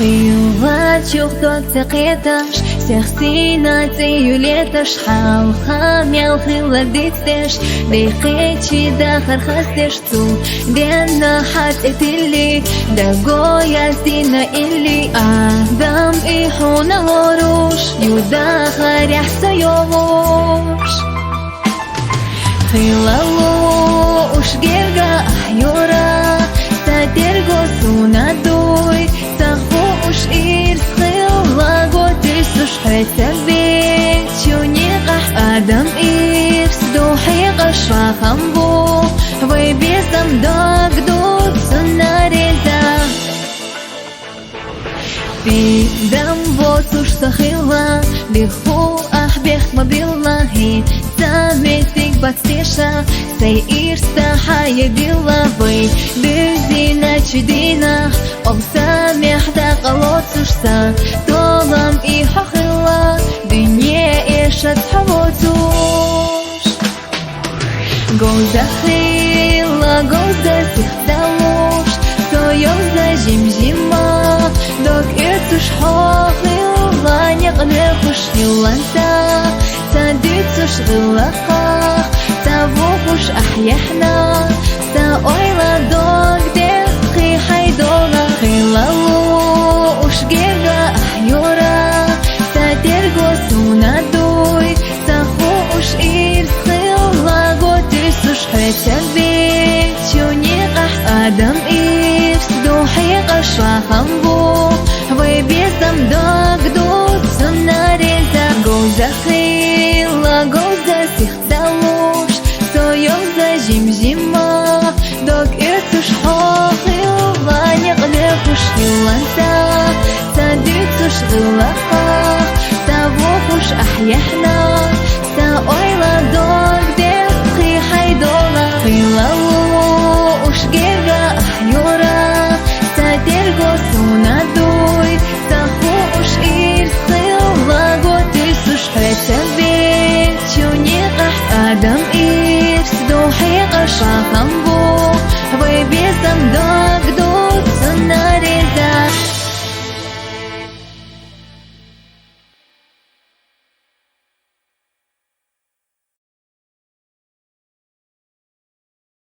Вилачух тот цекеташ, сехсина цеюлеташ, халха мялхила дитстеш, бейхечи да хархастеш цу, дена хат этилли, да гоя стина илли, адам и хуна лоруш, юда харях сайош. Хилалу уж герга ахюра, сатерго сунадуй, саху уж ир схила готисуш хесабе, чуниках адам ир сдухи гашвахамбу, выбесам дагдут сунареза. Бидам вот уж сахила, биху ахбех мобилахи, Самесик бацтеша, сей ирста хая билавай, бюзина чудина, ом самех да qalotsushsa, толам и хахила, дунье эшат хавотуш. Гоза хила, гоза сихталуш, соёв за зим-зима, док эрцуш хахила, неqnekush ниланта, سادتش غلقة سابوش أحيحنا ساويلا دوغ دقي حيدولا خلالو أشجيغا أحيورا سادرغو سونا دوي ساخوش إير خلا غوتسوش حتبي تشونيقح آدم إير سدوحي قشوا خمبو ويبيسم دوغ دوت سناريزا غوزا Гоза сихталуш, соёв за зим-зима, док эрцуш хохила, неqnekush ниланта, садитсуш гылаха, савохуш ахьяхна, саой